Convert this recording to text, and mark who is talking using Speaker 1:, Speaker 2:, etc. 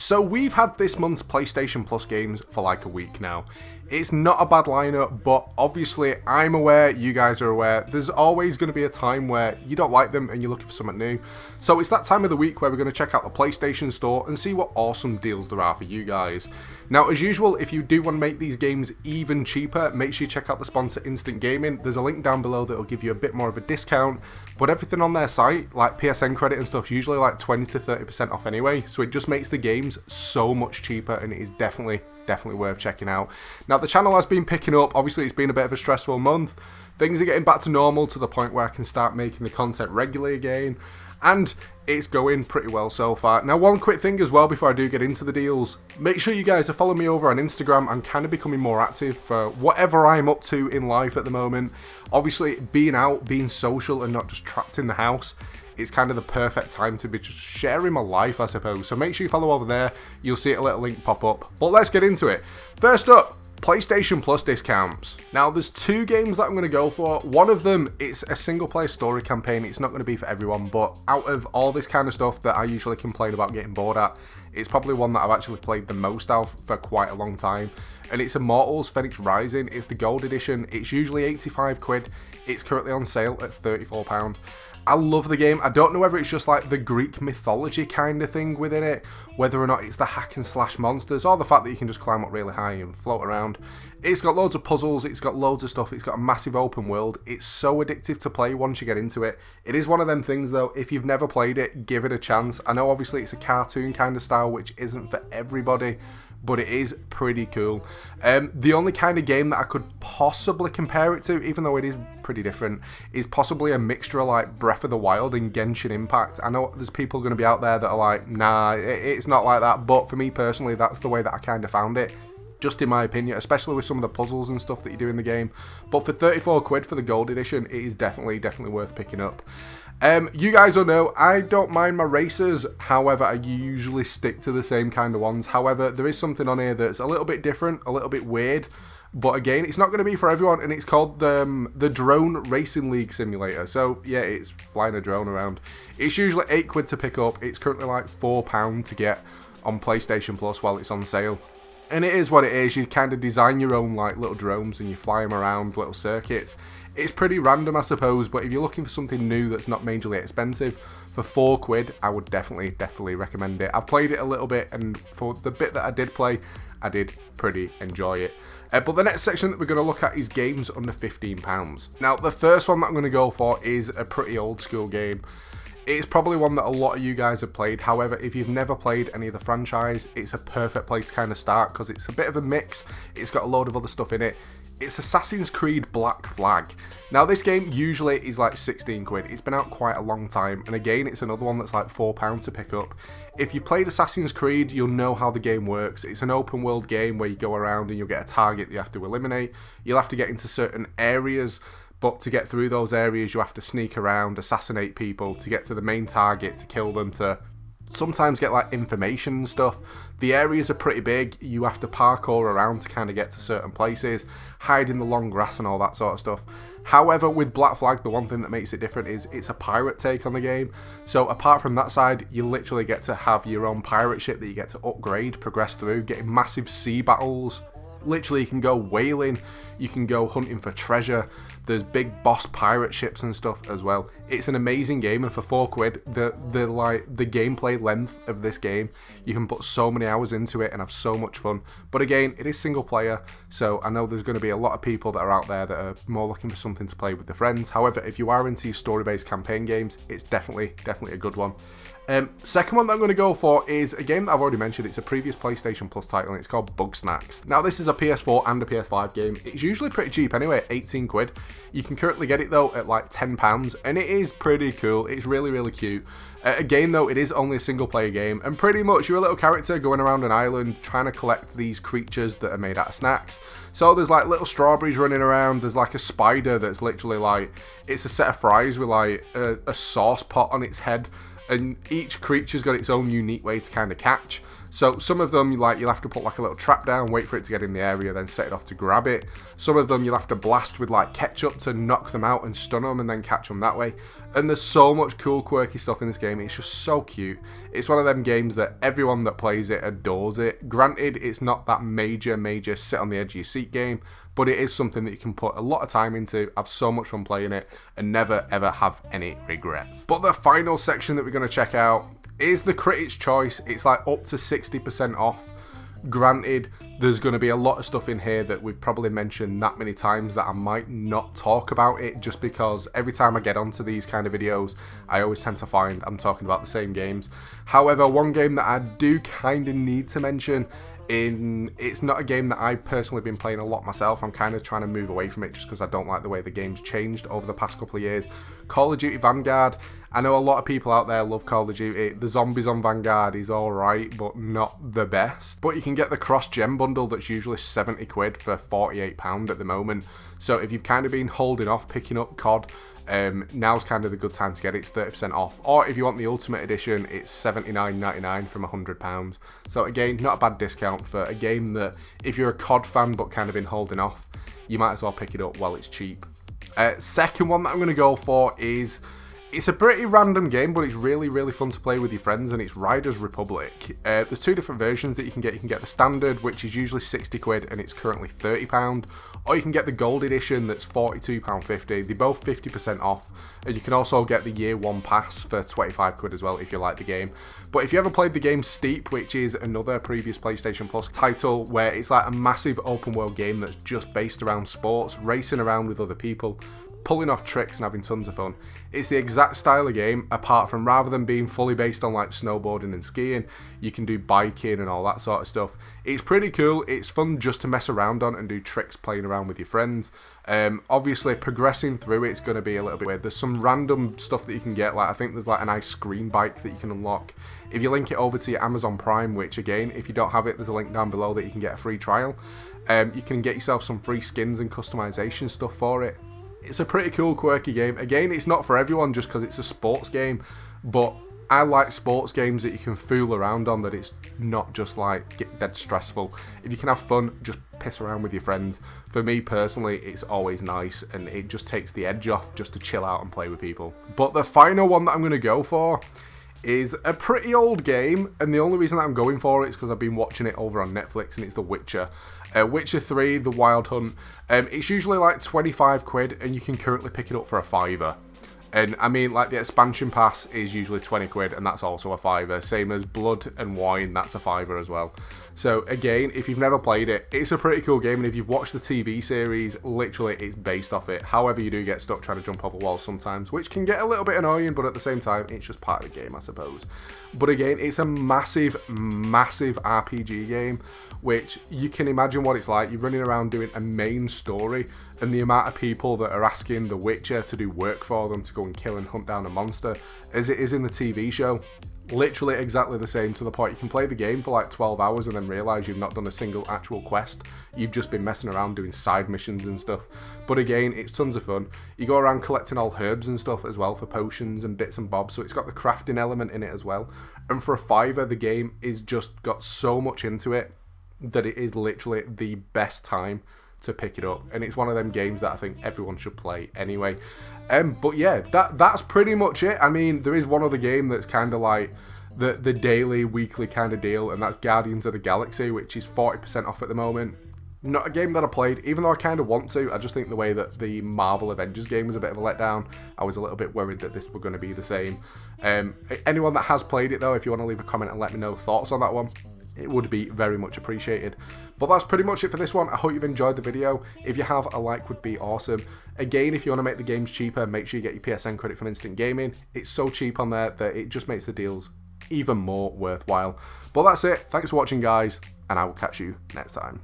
Speaker 1: So we've had this month's PlayStation Plus games for like a week now. It's not a bad lineup, but obviously I'm aware, you guys are aware, there's always going to be a time where you don't like them and you're looking for something new. So it's that time of the week where we're going to check out the PlayStation Store and see what awesome deals there are for you guys. Now, as usual, if you do want to make these games even cheaper, make sure you check out the sponsor Instant Gaming. There's a link down below that will give you a bit more of a discount, but everything on their site, like PSN credit and stuff, is usually like 20 to 30% off anyway, so it just makes the games so much cheaper, and it is definitely worth checking out. Now, the channel has been picking up. Obviously, it's been a bit of a stressful month. Things are getting back to normal to the point where I can start making the content regularly again, and it's going pretty well so far. Now, one quick thing as well before I do get into the deals, make sure you guys are following me over on Instagram. I'm kind of becoming more active for whatever I'm up to in life at the moment. Obviously, being out, being social and not just trapped in the house, it's kind of the perfect time to be just sharing my life, I suppose. So make sure you follow over there. You'll see a little link pop up. But let's get into it. First up, PlayStation Plus discounts. Now, there's two games that I'm going to go for. One of them, it's a single player story campaign. It's not going to be for everyone, but out of all this kind of stuff that I usually complain about getting bored at, it's probably one that I've actually played the most of for quite a long time. And it's Immortals Phoenix Rising. It's the gold edition. It's usually 85 quid. It's currently on sale at £34. I love the game. I don't know whether it's just like the Greek mythology kind of thing within it, whether or not it's the hack and slash monsters, or the fact that you can just climb up really high and float around. It's got loads of puzzles, it's got loads of stuff, it's got a massive open world. It's so addictive to play once you get into it. It is one of them things though, if you've never played it, give it a chance. I know obviously it's a cartoon kind of style, which isn't for everybody, but it is pretty cool. The only kind of game that I could possibly compare it to, even though it is pretty different, is possibly a mixture of like Breath of the Wild and Genshin Impact. I know there's people going to be out there that are like, nah, it's not like that, but for me personally, that's the way that I kind of found it, just in my opinion, especially with some of the puzzles and stuff that you do in the game. But for 34 quid for the gold edition, it is definitely worth picking up. You guys will know, I don't mind my racers, however, I usually stick to the same kind of ones. However, there is something on here that's a little bit different, a little bit weird, but again, it's not going to be for everyone, and it's called the Drone Racing League Simulator. So, yeah, it's flying a drone around. It's usually 8 quid to pick up. It's currently like £4 to get on PlayStation Plus while it's on sale. And it is what it is. You kind of design your own like little drones and you fly them around little circuits. It's pretty random, I suppose, but if you're looking for something new that's not majorly expensive, for 4 quid, I would definitely recommend it. I've played it a little bit, and for the bit that I did play, I did pretty enjoy it. But the next section that we're going to look at is games under £15. Now, the first one that I'm going to go for is a pretty old school game. It's probably one that a lot of you guys have played. However, if you've never played any of the franchise, it's a perfect place to kind of start because it's a bit of a mix. It's got a load of other stuff in it. It's Assassin's Creed Black Flag. Now, this game usually is like 16 quid. It's been out quite a long time. And again, it's another one that's like £4 to pick up. If you played Assassin's Creed, you'll know how the game works. It's an open world game where you go around and you'll get a target that you have to eliminate. You'll have to get into certain areas, but to get through those areas, you have to sneak around, assassinate people to get to the main target, to kill them, to sometimes get like information and stuff. The areas are pretty big. You have to parkour around to kind of get to certain places, hide in the long grass and all that sort of stuff. However, with Black Flag, the one thing that makes it different is it's a pirate take on the game. So apart from that side, you literally get to have your own pirate ship that you get to upgrade, progress through, getting massive sea battles. Literally, you can go whaling, you can go hunting for treasure. There's big boss pirate ships and stuff as well. It's an amazing game, and for 4 quid, the gameplay length of this game, you can put so many hours into it and have so much fun. But again, it is single player, so I know there's going to be a lot of people that are out there that are more looking for something to play with their friends. However, if you are into your story-based campaign games, it's definitely a good one. Second one that I'm going to go for is a game that I've already mentioned. It's a previous PlayStation Plus title, and it's called Bugsnax. Now, this is a PS4 and a PS5 game. It's usually pretty cheap anyway, 18 quid. You can currently get it though at like £10, and it is pretty cool. It's really cute. Again though, it is only a single player game, and pretty much you're a little character going around an island trying to collect these creatures that are made out of snacks. So there's like little strawberries running around, there's like a spider that's literally like, it's a set of fries with like a sauce pot on its head, and each creature's got its own unique way to kind of catch. So some of them, like, you'll have to put like a little trap down, wait for it to get in the area, then set it off to grab it. Some of them you'll have to blast with like ketchup to knock them out and stun them and then catch them that way. And there's so much cool, quirky stuff in this game. It's just so cute. It's one of them games that everyone that plays it adores it. Granted, it's not that major sit on the edge of your seat game, but it is something that you can put a lot of time into, have so much fun playing it, and never ever have any regrets. But the final section that we're going to check out is the Critics' Choice. It's like up to 60% off. Granted, there's going to be a lot of stuff in here that we've probably mentioned that many times that I might not talk about it, just because every time I get onto these kind of videos, I always tend to find I'm talking about the same games. However, one game that I do kind of need to mention, it's not a game that I've personally been playing a lot myself. I'm kind of trying to move away from it just because I don't like the way the game's changed over the past couple of years. Call of Duty Vanguard. I know a lot of people out there love Call of Duty. The zombies on Vanguard is alright, but not the best. But you can get the cross-gen bundle that's usually 70 quid for £48 at the moment. So if you've kind of been holding off picking up COD, now's kind of the good time to get it. It's 30% off. Or if you want the Ultimate Edition, it's £79.99 from £100. So again, not a bad discount for a game that, if you're a COD fan but kind of been holding off, you might as well pick it up while it's cheap. Second one that I'm going to go for is, it's a pretty random game, but it's really fun to play with your friends, and it's Riders Republic. There's two different versions that you can get. You can get the standard, which is usually 60 quid, and it's currently £30. Or you can get the gold edition that's £42.50. They're both 50% off. And you can also get the year one pass for 25 quid as well if you like the game. But if you ever played the game Steep, which is another previous PlayStation Plus title, where it's like a massive open world game that's just based around sports, racing around with other people, pulling off tricks and having tons of fun. It's the exact style of game, apart from, rather than being fully based on like snowboarding and skiing, you can do biking and all that sort of stuff. It's pretty cool. It's fun just to mess around on and do tricks playing around with your friends. Obviously progressing through it's going to be a little bit weird. There's some random stuff that you can get, like I think there's like an ice screen bike that you can unlock if you link it over to your Amazon Prime, which again, if you don't have it, there's a link down below that you can get a free trial. You can get yourself some free skins and customization stuff for it. It's a pretty cool, quirky game. Again, it's not for everyone just because it's a sports game, but I like sports games that you can fool around on, that it's not just like get dead stressful. If you can have fun, just piss around with your friends. For me personally, it's always nice, and it just takes the edge off just to chill out and play with people. But the final one that I'm going to go for is a pretty old game, and the only reason that I'm going for it is because I've been watching it over on Netflix, and it's The Witcher. Witcher 3, The Wild Hunt. It's usually like 25 quid, and you can currently pick it up for a £5. And I mean, like, the expansion pass is usually 20 quid, and that's also a £5. Same as Blood and Wine, that's a £5 as well. So again, if you've never played it, it's a pretty cool game, and if you've watched the TV series, literally it's based off it. However, you do get stuck trying to jump over walls sometimes, which can get a little bit annoying, but at the same time, it's just part of the game, I suppose. But again, it's a massive RPG game, which you can imagine what it's like. You're running around doing a main story, and the amount of people that are asking the Witcher to do work for them to go and kill and hunt down a monster, as it is in the TV show. Literally exactly the same, to the point you can play the game for like 12 hours and then realise you've not done a single actual quest. You've just been messing around doing side missions and stuff. But again, it's tons of fun. You go around collecting all herbs and stuff as well for potions and bits and bobs, so it's got the crafting element in it as well. And for a £5, the game is just got so much into it that it is literally the best time to pick it up, and it's one of them games that I think everyone should play anyway. But yeah, that's pretty much it. I mean, there is one other game that's kind of like the daily, weekly kind of deal, and that's Guardians of the Galaxy, which is 40% off at the moment. Not a game that I played, even though I kind of want to. I just think the way that the Marvel Avengers game was a bit of a letdown, I was a little bit worried that this were going to be the same. Anyone that has played it though, if you want to leave a comment and let me know thoughts on that one, it would be very much appreciated. But that's pretty much it for this one. I hope you've enjoyed the video. If you have, a like would be awesome. Again, if you want to make the games cheaper, make sure you get your PSN credit from Instant Gaming. It's so cheap on there that it just makes the deals even more worthwhile. But that's it. Thanks for watching, guys, and I will catch you next time.